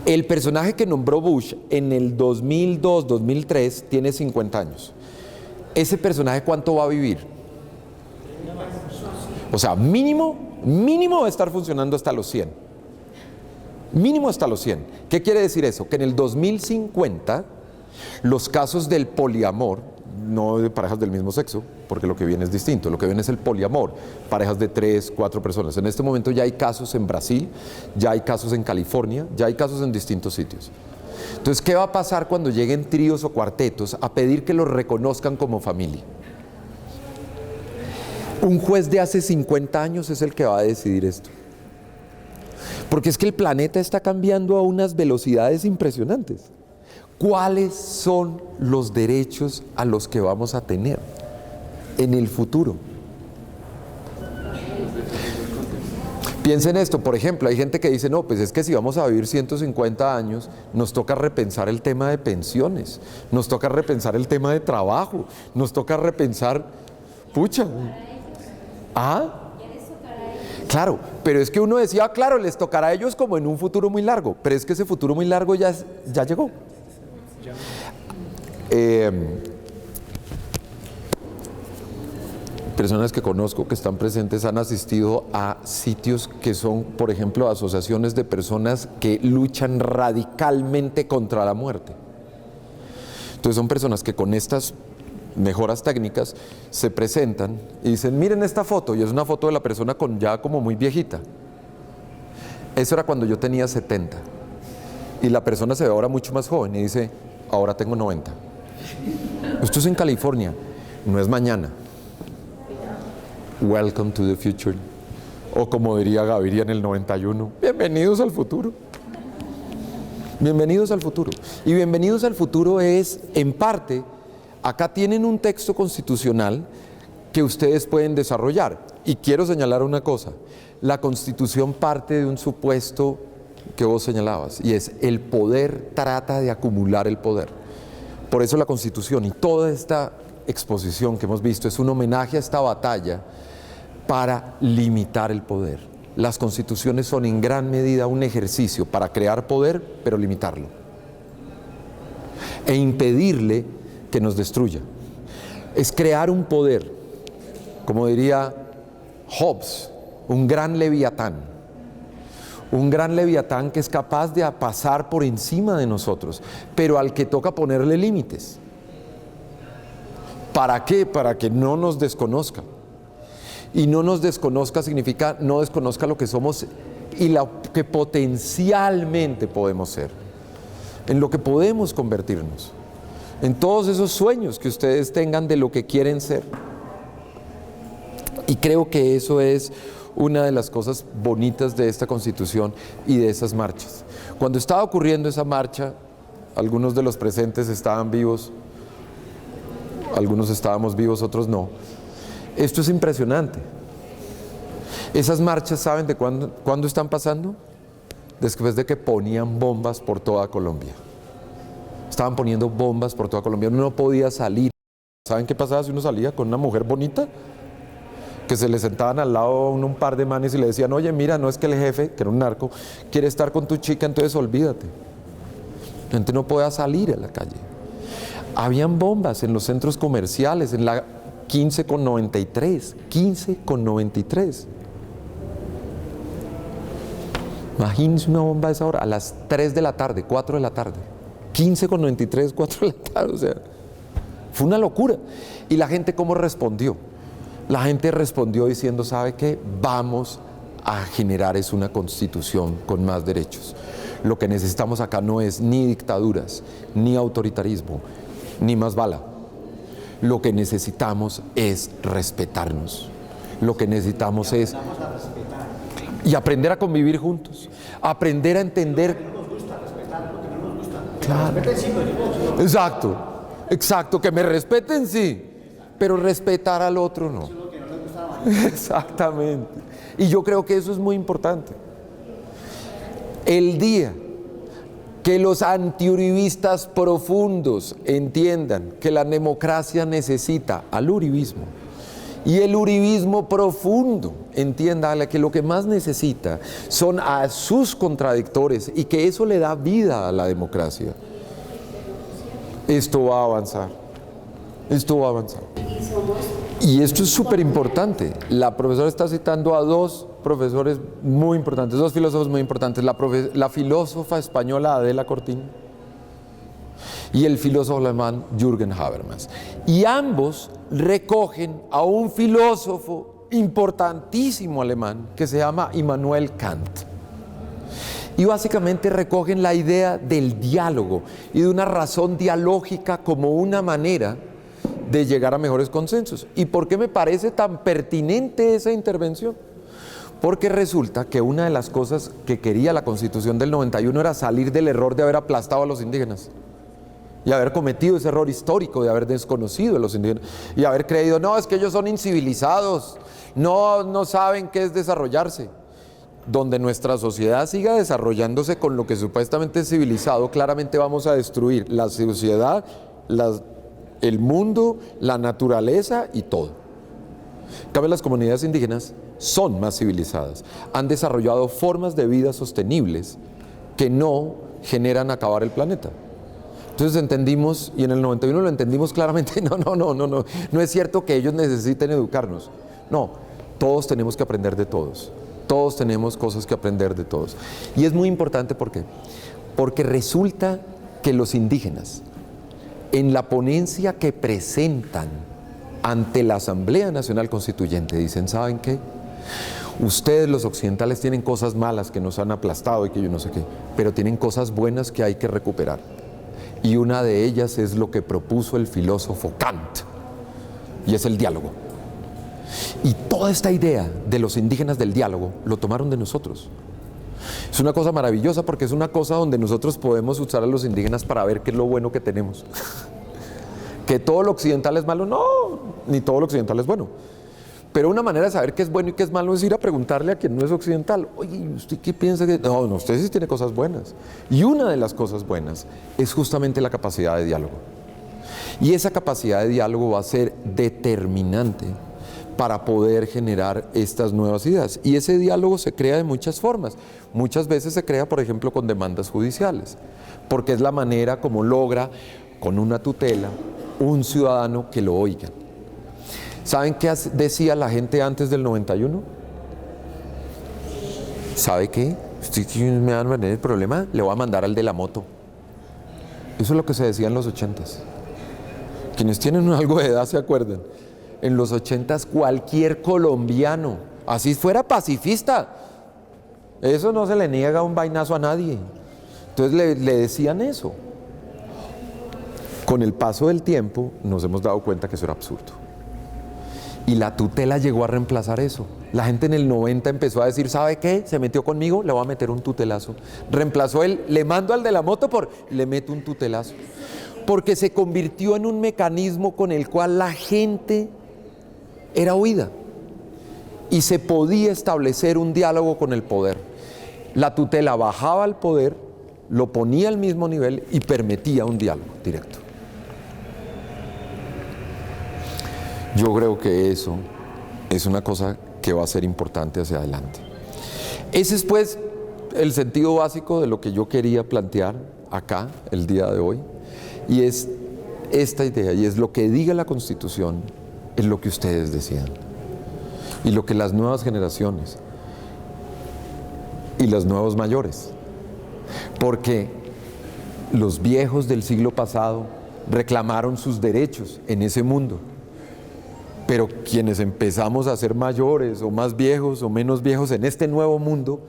El personaje que nombró Bush en el 2002-2003 tiene 50 años. ¿Ese personaje cuánto va a vivir? O sea, mínimo va a estar funcionando hasta los 100. Mínimo hasta los 100. ¿Qué quiere decir eso? Que en el 2050 los casos del poliamor, no de parejas del mismo sexo, porque lo que viene es distinto, lo que viene es el poliamor, parejas de 3, 4 personas. En este momento ya hay casos en Brasil, ya hay casos en California, ya hay casos en distintos sitios. Entonces, ¿qué va a pasar cuando lleguen tríos o cuartetos a pedir que los reconozcan como familia? Un juez de hace 50 años es el que va a decidir esto. Porque es que el planeta está cambiando a unas velocidades impresionantes. ¿Cuáles son los derechos a los que vamos a tener en el futuro? Piensen esto, por ejemplo, hay gente que dice, no, pues es que si vamos a vivir 150 años, nos toca repensar el tema de pensiones, nos toca repensar el tema de trabajo, nos toca repensar, pucha, claro, pero es que uno decía, claro, les tocará a ellos como en un futuro muy largo, pero es que ese futuro muy largo ya llegó. Personas que conozco que están presentes han asistido a sitios que son, por ejemplo, asociaciones de personas que luchan radicalmente contra la muerte. Entonces son personas que con estas mejoras técnicas se presentan y dicen, miren esta foto, y es una foto de la persona ya como muy viejita. Eso era cuando yo tenía 70 y la persona se ve ahora mucho más joven y dice, ahora tengo 90. Esto es en California, no es mañana. Welcome to the future. O como diría Gaviria en el 91, bienvenidos al futuro. Bienvenidos al futuro. Y bienvenidos al futuro es, en parte, acá tienen un texto constitucional que ustedes pueden desarrollar. Y quiero señalar una cosa, la Constitución parte de un supuesto que vos señalabas, y es el poder trata de acumular el poder. Por eso la Constitución y toda esta exposición que hemos visto es un homenaje a esta batalla para limitar el poder. Las constituciones son en gran medida un ejercicio para crear poder, pero limitarlo. E impedirle que nos destruya. Es crear un poder, como diría Hobbes, un gran leviatán. Un gran leviatán que es capaz de pasar por encima de nosotros, pero al que toca ponerle límites. ¿Para qué? Para que no nos desconozca. Y no nos desconozca significa no desconozca lo que somos y lo que potencialmente podemos ser, en lo que podemos convertirnos, en todos esos sueños que ustedes tengan de lo que quieren ser. Y creo que eso es una de las cosas bonitas de esta Constitución y de esas marchas. Cuando estaba ocurriendo esa marcha, algunos de los presentes estaban vivos, algunos estábamos vivos, otros no. Esto es impresionante. Esas marchas, ¿saben de cuándo están pasando? Después de que ponían bombas por toda Colombia. Estaban poniendo bombas por toda Colombia. Uno no podía salir. ¿Saben qué pasaba si uno salía con una mujer bonita? Que se le sentaban al lado un par de manes y le decían, oye, mira, no es que el jefe, que era un narco, quiere estar con tu chica, entonces olvídate. La gente no podía salir a la calle. Habían bombas en los centros comerciales, en la 15,93, 15,93. Imagínense una bomba a esa hora, a las 3 de la tarde, 4 de la tarde. 15,93, 4 de la tarde, o sea, fue una locura. ¿Y la gente cómo respondió? La gente respondió diciendo, ¿sabe qué? Vamos a generar es una constitución con más derechos. Lo que necesitamos acá no es ni dictaduras, ni autoritarismo, ni más bala. Lo que necesitamos es respetarnos. Lo que necesitamos es... Y aprender a convivir juntos. Aprender a entender... Claro. Exacto, exacto, que me respeten sí, pero respetar al otro no. Exactamente. Y yo creo que eso es muy importante. El día que los antiuribistas profundos entiendan que la democracia necesita al uribismo y el uribismo profundo entienda que lo que más necesita son a sus contradictores y que eso le da vida a la democracia, esto va a avanzar. Esto va a avanzar. Y esto es súper importante. La profesora está citando a dos profesores muy importantes, dos filósofos muy importantes, la filósofa española Adela Cortín y el filósofo alemán Jürgen Habermas. Y ambos recogen a un filósofo importantísimo alemán que se llama Immanuel Kant. Y básicamente recogen la idea del diálogo y de una razón dialógica como una manera de llegar a mejores consensos. ¿Y por qué me parece tan pertinente esa intervención? Porque resulta que una de las cosas que quería la Constitución del 91 era salir del error de haber aplastado a los indígenas y haber cometido ese error histórico de haber desconocido a los indígenas y haber creído, no, es que ellos son incivilizados, no saben qué es desarrollarse. Donde nuestra sociedad siga desarrollándose con lo que supuestamente es civilizado, claramente vamos a destruir la sociedad, el mundo, la naturaleza y todo. En cambio, las comunidades indígenas son más civilizadas, han desarrollado formas de vida sostenibles que no generan acabar el planeta. Entonces entendimos, y en el 91 lo entendimos claramente, no es cierto que ellos necesiten educarnos. No, todos tenemos que aprender de todos. Todos tenemos cosas que aprender de todos. Y es muy importante, ¿por qué? Porque resulta que los indígenas, en la ponencia que presentan ante la Asamblea Nacional Constituyente, dicen, ¿saben qué? Ustedes los occidentales tienen cosas malas que nos han aplastado y que yo no sé qué, pero tienen cosas buenas que hay que recuperar. Y una de ellas es lo que propuso el filósofo Kant, y es el diálogo. Y toda esta idea de los indígenas del diálogo lo tomaron de nosotros. Es una cosa maravillosa porque es una cosa donde nosotros podemos usar a los indígenas para ver qué es lo bueno que tenemos. Que todo lo occidental es malo, no, ni todo lo occidental es bueno. Pero una manera de saber qué es bueno y qué es malo es ir a preguntarle a quien no es occidental. Oye, ¿usted qué piensa? No, usted sí tiene cosas buenas. Y una de las cosas buenas es justamente la capacidad de diálogo. Y esa capacidad de diálogo va a ser determinante para poder generar estas nuevas ideas. Y ese diálogo se crea de muchas formas. Muchas veces se crea, por ejemplo, con demandas judiciales, porque es la manera como logra, con una tutela, un ciudadano que lo oiga. ¿Saben qué decía la gente antes del 91? ¿Sabe qué? ¿Usted me va a tener el problema? Le voy a mandar al de la moto. Eso es lo que se decía en los 80s. Quienes tienen algo de edad se acuerdan. En los 80s cualquier colombiano, así fuera pacifista, eso no se le niega un vainazo a nadie. Entonces le decían eso. Con el paso del tiempo nos hemos dado cuenta que eso era absurdo. Y la tutela llegó a reemplazar eso. La gente en el 90 empezó a decir, ¿sabe qué? Se metió conmigo, le voy a meter un tutelazo. Reemplazó le mando al de la moto por, le meto un tutelazo. Porque se convirtió en un mecanismo con el cual la gente era oída. Y se podía establecer un diálogo con el poder. La tutela bajaba al poder, lo ponía al mismo nivel y permitía un diálogo directo. Yo creo que eso es una cosa que va a ser importante hacia adelante. Ese es pues el sentido básico de lo que yo quería plantear acá el día de hoy. Y es esta idea, y es lo que diga la Constitución, es lo que ustedes decidan. Y lo que las nuevas generaciones y los nuevos mayores. Porque los viejos del siglo pasado reclamaron sus derechos en ese mundo. Pero quienes empezamos a ser mayores o más viejos o menos viejos en este nuevo mundo,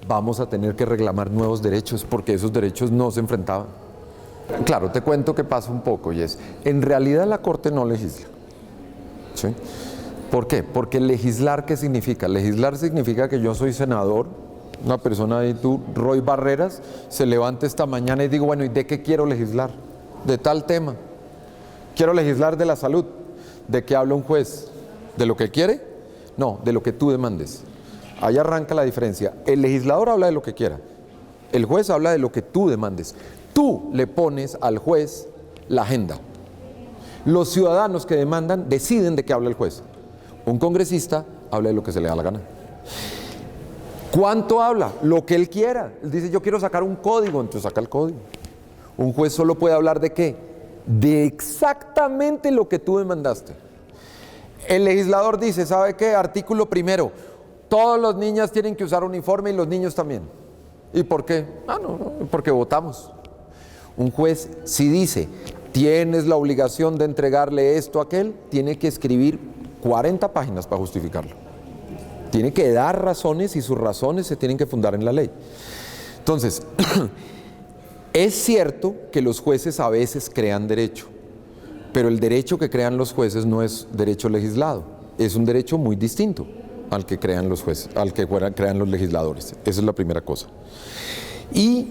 vamos a tener que reclamar nuevos derechos porque esos derechos no se enfrentaban. Claro, te cuento que pasa un poco y es, en realidad la Corte no legisla. ¿Sí? ¿Por qué? Porque legislar, ¿qué significa? Legislar significa que yo soy senador, una persona de tú, Roy Barreras, se levanta esta mañana y digo, bueno, ¿y de qué quiero legislar? De tal tema. Quiero legislar de la salud. ¿De qué habla un juez? ¿De lo que quiere? No, de lo que tú demandes. Ahí arranca la diferencia. El legislador habla de lo que quiera. El juez habla de lo que tú demandes. Tú le pones al juez la agenda. Los ciudadanos que demandan deciden de qué habla el juez. Un congresista habla de lo que se le da la gana. ¿Cuánto habla? Lo que él quiera. Él dice, yo quiero sacar un código, entonces saca el código. Un juez solo puede hablar de qué? De exactamente lo que tú demandaste. El legislador dice, ¿sabe qué? Artículo primero, todas las niñas tienen que usar uniforme y los niños también. ¿Y por qué? No, porque votamos. Un juez, si dice, tienes la obligación de entregarle esto a aquel, tiene que escribir 40 páginas para justificarlo. Tiene que dar razones y sus razones se tienen que fundar en la ley. Entonces, es cierto que los jueces a veces crean derecho, pero el derecho que crean los jueces no es derecho legislado, es un derecho muy distinto al que crean los jueces, al que crean los legisladores. Esa es la primera cosa. Y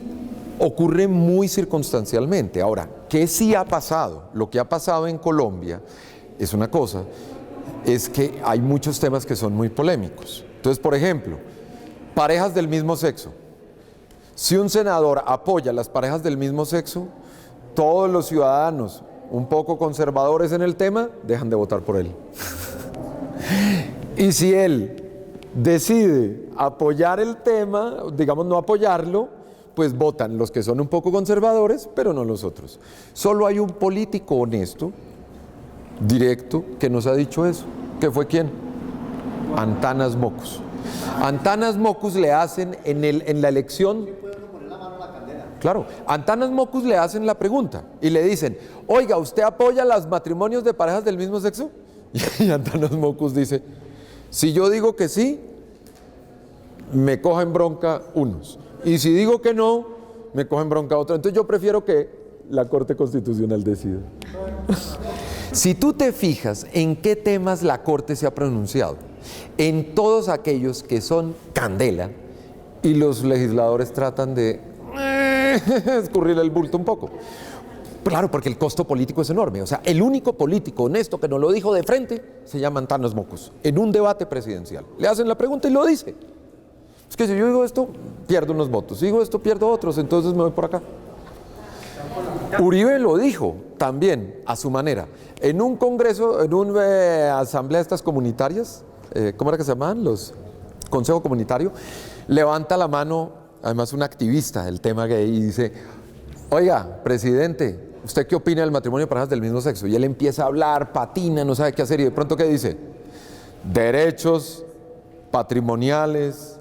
ocurre muy circunstancialmente. Ahora, ¿qué sí ha pasado? Lo que ha pasado en Colombia es una cosa, es que hay muchos temas que son muy polémicos. Entonces, por ejemplo, parejas del mismo sexo. Si un senador apoya las parejas del mismo sexo, todos los ciudadanos un poco conservadores en el tema dejan de votar por él. Y si él decide apoyar el tema, digamos no apoyarlo, pues votan los que son un poco conservadores, pero no los otros. Solo hay un político honesto, directo, que nos ha dicho eso. ¿Qué fue quién? Antanas Mocus. Antanas Mocus le hacen en la elección. Claro, Antanas Mocus le hacen la pregunta y le dicen, oiga, ¿usted apoya los matrimonios de parejas del mismo sexo? Y Antanas Mocus dice, si yo digo que sí, me cogen bronca unos. Y si digo que no, me cogen bronca otros. Entonces yo prefiero que la Corte Constitucional decida. Si tú te fijas en qué temas la Corte se ha pronunciado, en todos aquellos que son candela, y los legisladores tratan de escurrir el bulto un poco. Claro, porque el costo político es enorme. O sea, el único político honesto que nos lo dijo de frente se llama Antanas Mocus, en un debate presidencial. Le hacen la pregunta y lo dice. Es que si yo digo esto, pierdo unos votos. Si digo esto, pierdo otros, entonces me voy por acá. Uribe lo dijo también, a su manera. En un congreso, en una asamblea de estas comunitarias, ¿cómo era que se llamaban? Los Consejo Comunitario, levanta la mano, además un activista del tema gay, y dice: oiga, presidente, ¿usted qué opina del matrimonio de parejas del mismo sexo? Y él empieza a hablar, patina, no sabe qué hacer, y de pronto, ¿qué dice? Derechos patrimoniales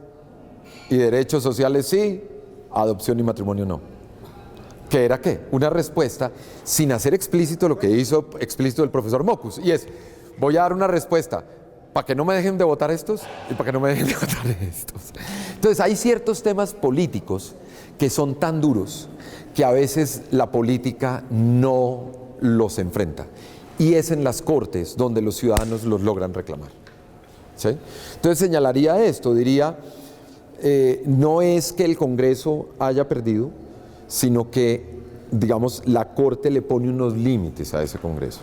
y derechos sociales sí, adopción y matrimonio no. ¿Qué era qué? Una respuesta sin hacer explícito lo que hizo explícito el profesor Mocus, y es: voy a dar una respuesta para que no me dejen de votar estos y para que no me dejen de votar estos. Entonces hay ciertos temas políticos que son tan duros que a veces la política no los enfrenta, y es en las cortes donde los ciudadanos los logran reclamar, ¿sí? Entonces señalaría esto, diría, no es que el Congreso haya perdido, sino que, digamos, la Corte le pone unos límites a ese Congreso,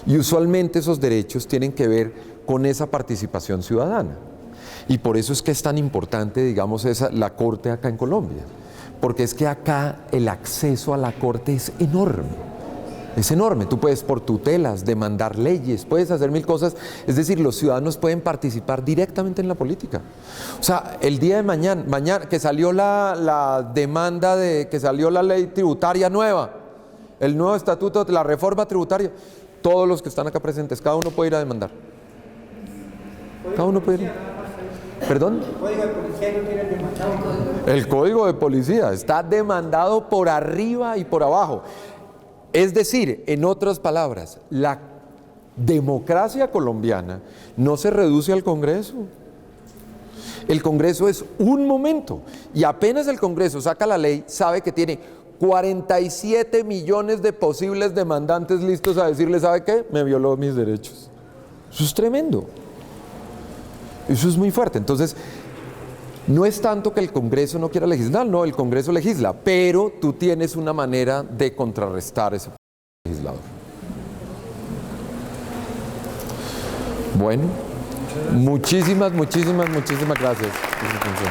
y usualmente esos derechos tienen que ver con esa participación ciudadana, y por eso es que es tan importante, digamos, la Corte acá en Colombia, porque es que acá el acceso a la Corte es enorme. Tú puedes por tutelas demandar leyes, puedes hacer mil cosas, es decir, los ciudadanos pueden participar directamente en la política. O sea, el día de mañana que salió la demanda que salió la ley tributaria nueva, el nuevo estatuto de la reforma tributaria, todos los que están acá presentes, cada uno puede ir a demandar. Cada uno puede ir. ¿Perdón? El Código de Policía no tiene demandado. El Código de Policía está demandado por arriba y por abajo. Es decir, en otras palabras, la democracia colombiana no se reduce al Congreso. El Congreso es un momento, y apenas el Congreso saca la ley, sabe que tiene 47 millones de posibles demandantes listos a decirle: ¿sabe qué? Me violó mis derechos. Eso es tremendo. Eso es muy fuerte. Entonces, no es tanto que el Congreso no quiera legislar, no, el Congreso legisla, pero tú tienes una manera de contrarrestar ese legislador. Bueno, muchísimas gracias por su atención.